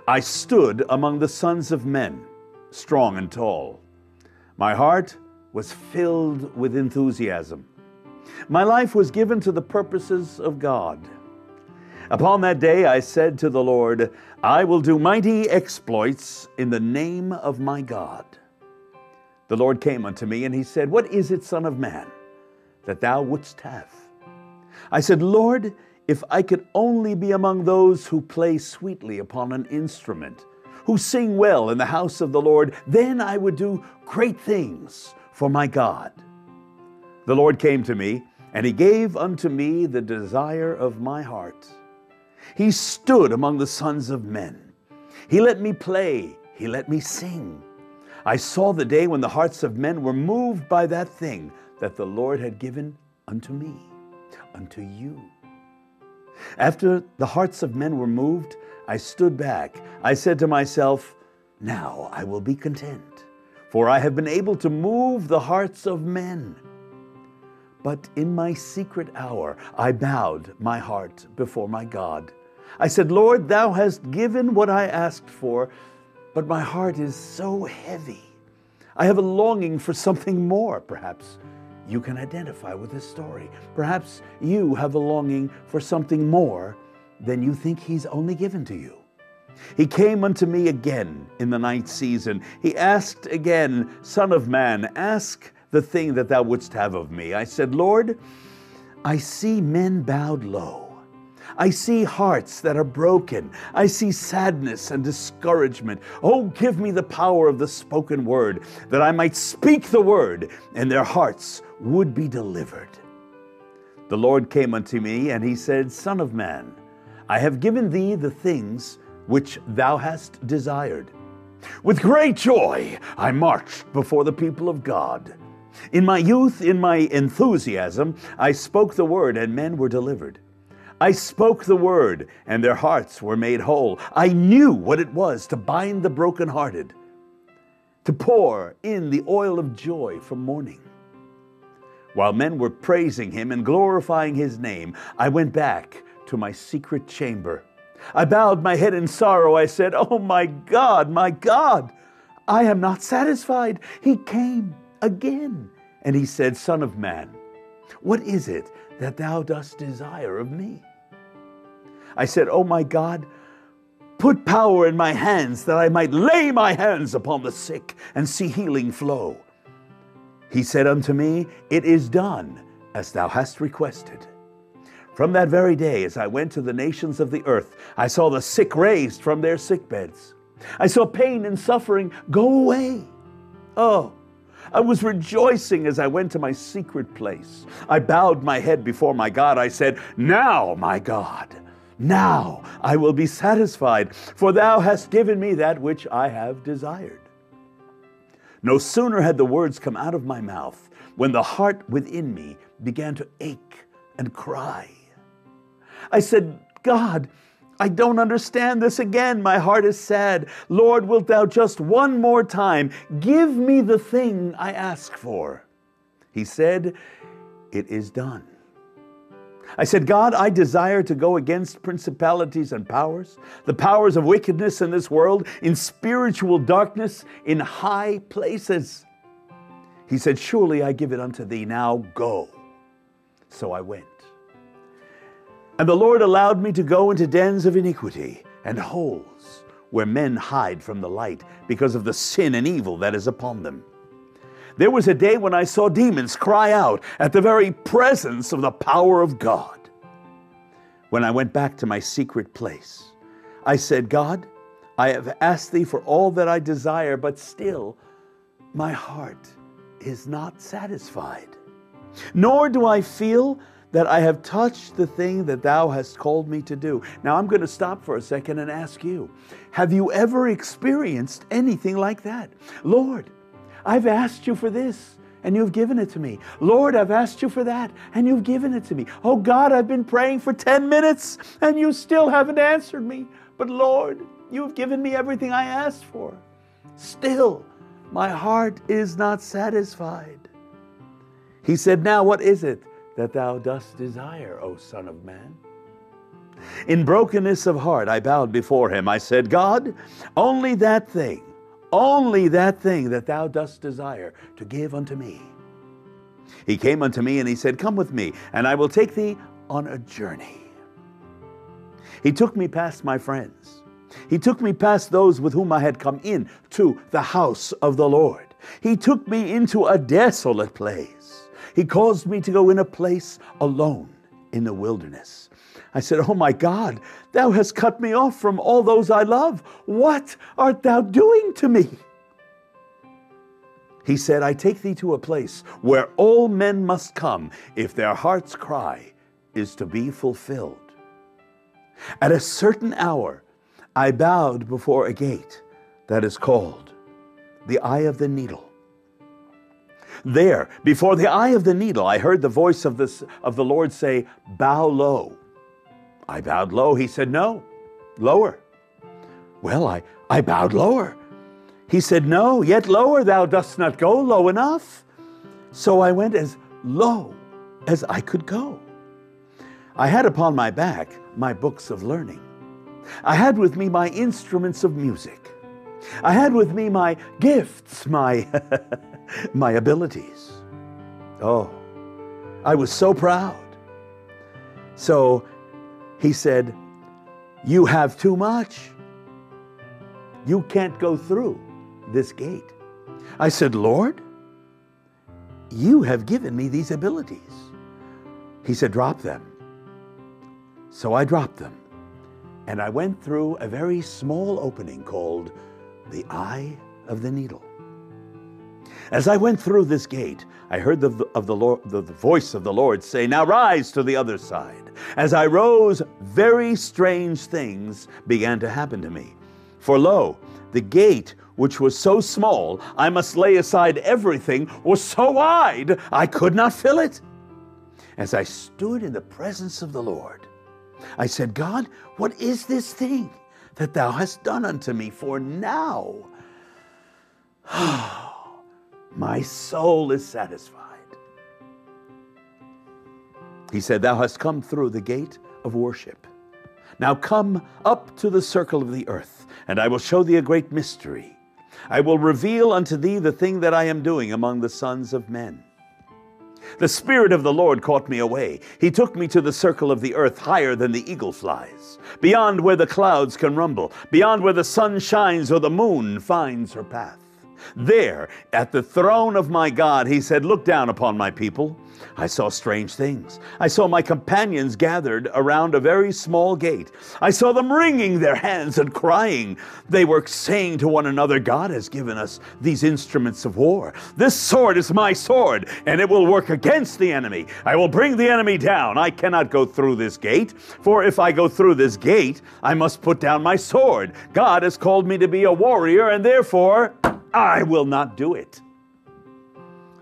I stood among the sons of men, strong and tall. My heart was filled with enthusiasm. My life was given to the purposes of God. Upon that day I said to the Lord, I will do mighty exploits in the name of my God. The Lord came unto me, and he said, What is it, Son of man, that thou wouldst have? I said, Lord, if I could only be among those who play sweetly upon an instrument, who sing well in the house of the Lord, then I would do great things for my God. The Lord came to me, and he gave unto me the desire of my heart. He stood among the sons of men. He let me play. He let me sing. I saw the day when the hearts of men were moved by that thing that the Lord had given unto me, unto you. After the hearts of men were moved, I stood back. I said to myself, Now I will be content, for I have been able to move the hearts of men. But in my secret hour, I bowed my heart before my God. I said, Lord, thou hast given what I asked for, but my heart is so heavy. I have a longing for something more. Perhaps you can identify with this story. Perhaps you have a longing for something more than you think he's only given to you. He came unto me again in the ninth season. He asked again, Son of man, ask the thing that thou wouldst have of me. I said, Lord, I see men bowed low. I see hearts that are broken. I see sadness and discouragement. Oh, give me the power of the spoken word, that I might speak the word, and their hearts would be delivered. The Lord came unto me, and he said, Son of man, I have given thee the things which thou hast desired. With great joy I marched before the people of God. In my youth, in my enthusiasm, I spoke the word, and men were delivered. I spoke the word, and their hearts were made whole. I knew what it was to bind the brokenhearted, to pour in the oil of joy for mourning. While men were praising him and glorifying his name, I went back to my secret chamber. I bowed my head in sorrow. I said, Oh my God, I am not satisfied. He came again, and he said, Son of man, what is it that thou dost desire of me? I said, Oh my God, put power in my hands, that I might lay my hands upon the sick and see healing flow. He said unto me, It is done as thou hast requested. From that very day, as I went to the nations of the earth, I saw the sick raised from their sick beds. I saw pain and suffering go away. Oh, I was rejoicing as I went to my secret place. I bowed my head before my God. I said, Now, my God, now I will be satisfied, for thou hast given me that which I have desired. No sooner had the words come out of my mouth when the heart within me began to ache and cry. I said, God, I don't understand this again. My heart is sad. Lord, wilt thou just one more time give me the thing I ask for? He said, It is done. I said, God, I desire to go against principalities and powers, the powers of wickedness in this world, in spiritual darkness, in high places. He said, Surely I give it unto thee. Now go. So I went. And the Lord allowed me to go into dens of iniquity and holes where men hide from the light because of the sin and evil that is upon them. There was a day when I saw demons cry out at the very presence of the power of God. When I went back to my secret place, I said, God, I have asked thee for all that I desire, but still my heart is not satisfied. Nor do I feel that I have touched the thing that thou hast called me to do. Now I'm going to stop for a second and ask you, have you ever experienced anything like that? Lord, I've asked you for this, and you've given it to me. Lord, I've asked you for that, and you've given it to me. Oh God, I've been praying for 10 minutes, and you still haven't answered me. But Lord, you've given me everything I asked for. Still, my heart is not satisfied. He said, Now what is it that thou dost desire, O Son of man? In brokenness of heart, I bowed before him. I said, God, only that thing that thou dost desire to give unto me. He came unto me and he said, come with me, and I will take thee on a journey. He took me past my friends. He took me past those with whom I had come in to the house of the Lord. He took me into a desolate place. He caused me to go in a place alone in the wilderness. I said, oh my God, thou hast cut me off from all those I love. What art thou doing to me? He said, I take thee to a place where all men must come if their heart's cry is to be fulfilled. At a certain hour, I bowed before a gate that is called the Eye of the Needle. There, before the Eye of the Needle, I heard the voice of the Lord say, bow low. I bowed low. He said, no, lower. Well, I bowed lower. He said, no, yet lower, thou dost not go low enough. So I went as low as I could go. I had upon my back my books of learning. I had with me my instruments of music. I had with me my gifts, my abilities. Oh, I was so proud. So he said, you have too much. You can't go through this gate. I said, Lord, you have given me these abilities. He said, drop them. So I dropped them, and I went through a very small opening called the Eye of the Needle. As I went through this gate, I heard the voice of the Lord say, now rise to the other side. As I rose, very strange things began to happen to me. For lo, the gate, which was so small, I must lay aside everything, was so wide, I could not fill it. As I stood in the presence of the Lord, I said, God, what is this thing that thou hast done unto me? For now, my soul is satisfied. He said, thou hast come through the gate of worship. Now come up to the circle of the earth, and I will show thee a great mystery. I will reveal unto thee the thing that I am doing among the sons of men. The Spirit of the Lord caught me away. He took me to the circle of the earth, higher than the eagle flies, beyond where the clouds can rumble, beyond where the sun shines or the moon finds her path. There, at the throne of my God, he said, look down upon my people. I saw strange things. I saw my companions gathered around a very small gate. I saw them wringing their hands and crying. They were saying to one another, God has given us these instruments of war. This sword is my sword, and it will work against the enemy. I will bring the enemy down. I cannot go through this gate, for if I go through this gate, I must put down my sword. God has called me to be a warrior, and therefore I will not do it.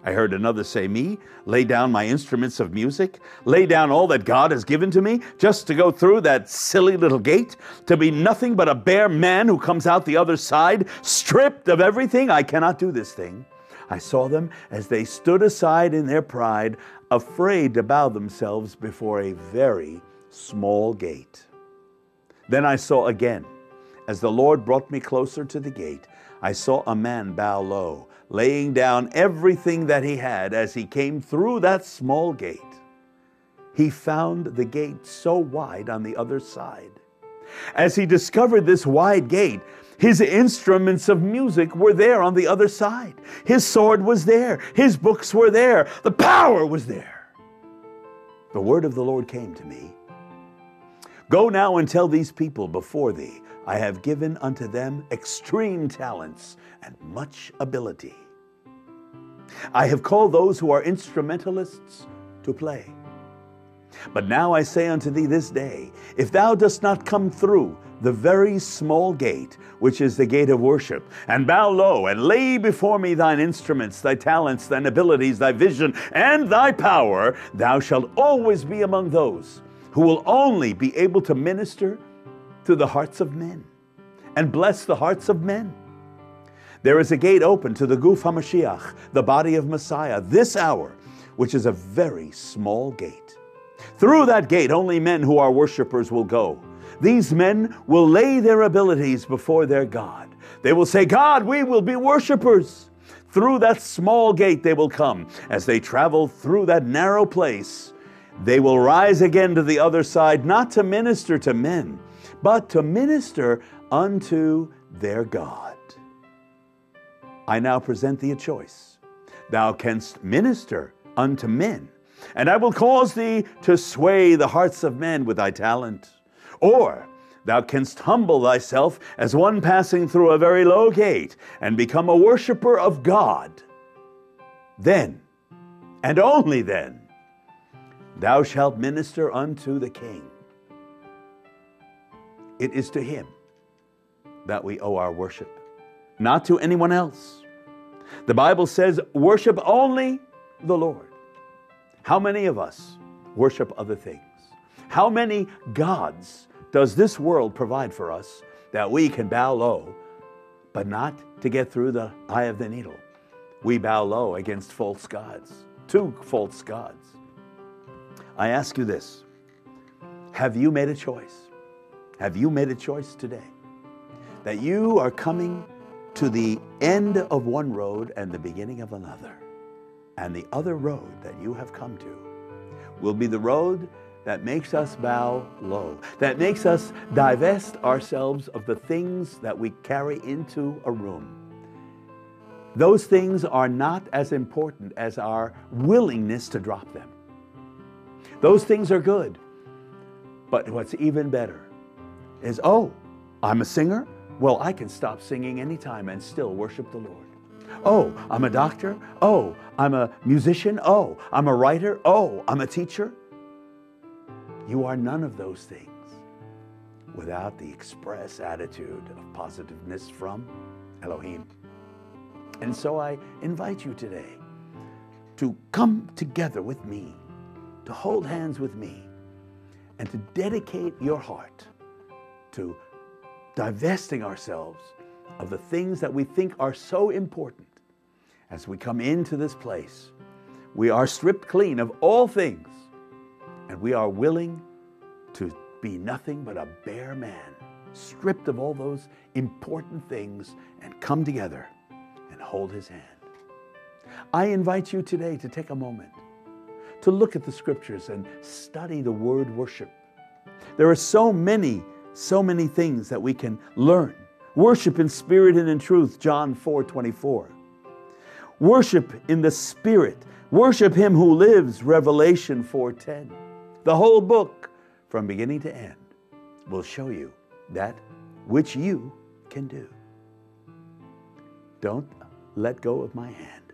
I heard another say, me, lay down my instruments of music, lay down all that God has given to me, just to go through that silly little gate, to be nothing but a bare man who comes out the other side, stripped of everything. I cannot do this thing. I saw them as they stood aside in their pride, afraid to bow themselves before a very small gate. Then I saw again, as the Lord brought me closer to the gate, I saw a man bow low, laying down everything that he had as he came through that small gate. He found the gate so wide on the other side. As he discovered this wide gate, his instruments of music were there on the other side. His sword was there. His books were there. The power was there. The word of the Lord came to me. Go now and tell these people before thee, I have given unto them extreme talents and much ability. I have called those who are instrumentalists to play. But now I say unto thee this day, if thou dost not come through the very small gate, which is the gate of worship, and bow low, and lay before me thine instruments, thy talents, thine abilities, thy vision, and thy power, thou shalt always be among those who will only be able to minister to the hearts of men and bless the hearts of men. There is a gate open to the Guf HaMashiach, the body of Messiah, this hour, which is a very small gate. Through that gate, only men who are worshipers will go. These men will lay their abilities before their God. They will say, God, we will be worshipers. Through that small gate they will come. As they travel through that narrow place, they will rise again to the other side, not to minister to men, but to minister unto their God. I now present thee a choice. Thou canst minister unto men, and I will cause thee to sway the hearts of men with thy talent. Or thou canst humble thyself as one passing through a very low gate, and become a worshiper of God. Then, and only then, thou shalt minister unto the King. It is to Him that we owe our worship, not to anyone else. The Bible says, worship only the Lord. How many of us worship other things? How many gods does this world provide for us that we can bow low, but not to get through the eye of the needle? We bow low against false gods, to false gods. I ask you this, have you made a choice? Have you made a choice today that you are coming to the end of one road and the beginning of another? And the other road that you have come to will be the road that makes us bow low, that makes us divest ourselves of the things that we carry into a room. Those things are not as important as our willingness to drop them. Those things are good, but what's even better is, oh, I'm a singer? Well, I can stop singing anytime and still worship the Lord. Oh, I'm a doctor? Oh, I'm a musician? Oh, I'm a writer? Oh, I'm a teacher? You are none of those things without the express attitude of positiveness from Elohim. And so I invite you today to come together with me, to hold hands with me, and to dedicate your heart to divesting ourselves of the things that we think are so important. As we come into this place, we are stripped clean of all things, and we are willing to be nothing but a bare man, stripped of all those important things, and come together and hold His hand. I invite you today to take a moment to look at the Scriptures and study the word worship. There are so many things that we can learn. Worship in spirit and in truth, John 4:24. Worship in the Spirit. Worship Him who lives, Revelation 4:10. The whole book, from beginning to end, will show you that which you can do. Don't let go of my hand.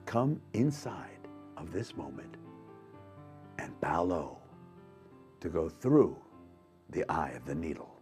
Come inside of this moment and bow low to go through the eye of the needle.